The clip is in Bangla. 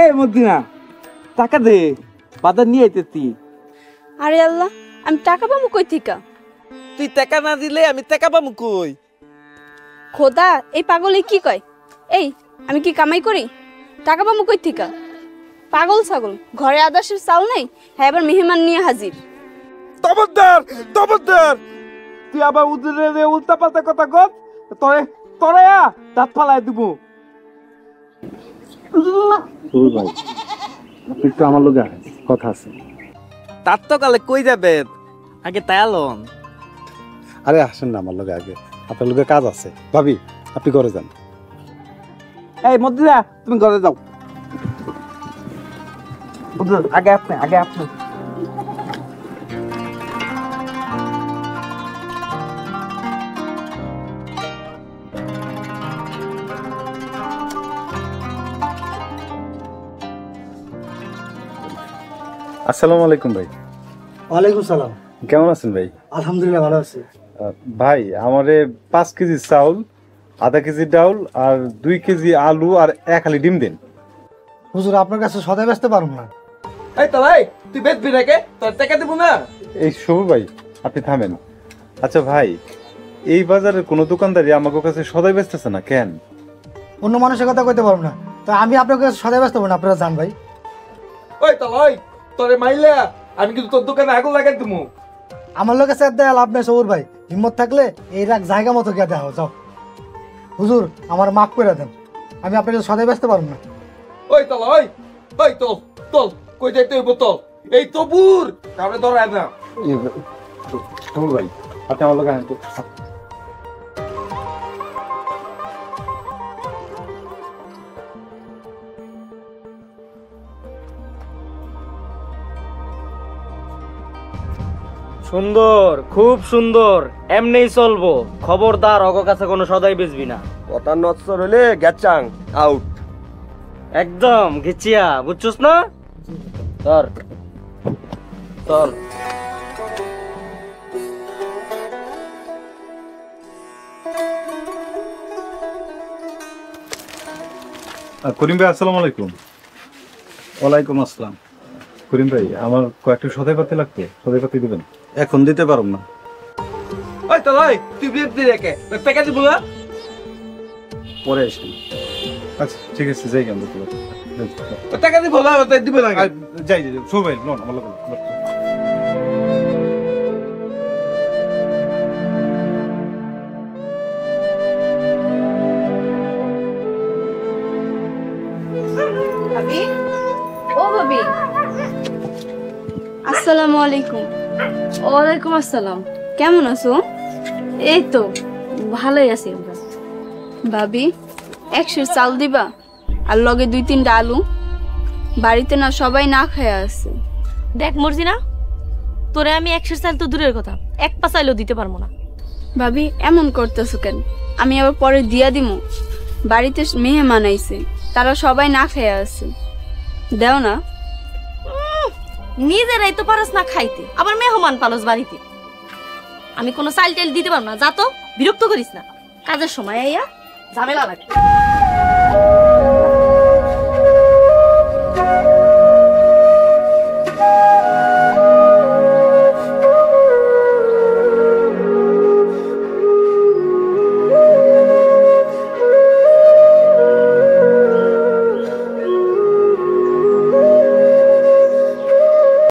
এই মদিনা টাকা দে, বাজার নিয়ে আইতেছি। আরে আল্লাহ, আমি টাকা পাবো কই থেকে? তুই টাকা না দিলে আমি টাকা পাবো কই? খোদা, এই পাগলে কি কয়? এই আমি কি কামাই করি? টাকা পাবো কই থেকে? পাগল ছাগল, ঘরে আদার্সের চাল নাই, হ্যাঁ এবার মেহমান নিয়ে হাজির। খবরদার খবরদার, তুই আবার উদরে উল্টা পাল্টা কথা কর, তোরে তোরে দাঁত ফালাই দিব। ভাই একটু আমার লোক কথা আছে। তার তো কালে কই যাবে, আগে তায়ালন। আরে আসেন না আমার লোকে, আগে আপনার লোকে কাজ আছে। ভাবি আপনি ঘরে যান। এই মদিনা তুমি ঘরে যাও। আগে আপনি, আগে আপনি। আসসালামু আলাইকুম ভাই। ওয়ালাইকুম সালাম। কেমন আছেন ভাই? আলহামদুলিল্লাহ ভালো আছি। ভাই আমারে 5 কেজি চাউল, আধা কেজি ডাউল আর 2 কেজি আলু আর 1 হালি ডিম দিন। হুজুর আপনার কাছে সদাই বেচতে পারুম না। এই তো ভাই, তুই বেচবি নাকি? তোর টাকা দিব না। এই সবুর ভাই আপনি থামেন। আচ্ছা ভাই, এই বাজারের কোন দোকানদারই আমাকে কাছে সদাই বেচতেছে না কেন? অন্য মানুষের কথা কইতে পারুম না, তো আমি আপনার কাছে সদাই বেচতে পারবো না, আপনারা জান ভাই। ওই তো ভাই, তোরে মাইলা আমি কিন্তু তোর দোকানে আগুন লাগাই দেবো। আমার লোকের সাথে দেয়া লাভ নেই সবুর ভাই, হিম্মত থাকলে এই রাখ জায়গা মতো গিয়ে দেওয়া যাও। হুজুর আমার মাফ করে দেন, আমি আপনার কাছে সদাই বেচতে পারবো না। ওই তো ওই ওই তো তোল কই যাইতে হইব তো? এই তো বুর কামে ধরায় না। সবুর ভাই আপনি আমার লোকে আনেন তো। সুন্দর, খুব সুন্দর, এমনিই চলবো। খবরদার অগ কাছে কোনো সদাই বেচবি না। কথা নচ্ছর হইলে গেচাং আউট। একদম গেছিয়া, বুঝছস না? ধর চল। করিম ভাই আসসালামু আলাইকুম। ওয়ালাইকুম আসসালাম। করিম ভাই আমার কয়েকটা সদাই পাতি লাগবে, সদাই পাতি দিবেন? এখন দিতে পারব না। ওই তো ভাই, তুই বেচবি নাকি? টাকা দিব না। পরে এসে। আচ্ছা ঠিক আছে, যাই আমরা। টাকা দিব না, তাই দিবে না। যাই যাই সবুর ভাই লোন আমার লোক। ভাবি, ও ভাবি, আসসালামু আলাইকুম। ওয়ালাইকুম আসসালাম। কেমন আছো? এই তো ভালোই আছি আমরা। ভাবি 100 চাল দিবা আর লগে 2-3টা আলু। বাড়িতে না সবাই না খায় আছে। দেখ মর্জিনা, তোরে আমি 100 চাল তো দূরের কথা, 1 পা চাইলেও দিতে পারবো না। ভাবি এমন করতেছো কেন? আমি আবার পরে দিয়া দিমু। বাড়িতে মেহমান আইছে, তারা সবাই না খেয়ে আছে, দেও না। নিজেরাই তো পারস না খাইতে, আবার মেহমান পালস বাড়িতে। আমি কোনো চাল টাইল দিতে পারবো না, যা তো বিরক্ত করিস না। কাজের সময় আইয়া ঝামেলা লাগে।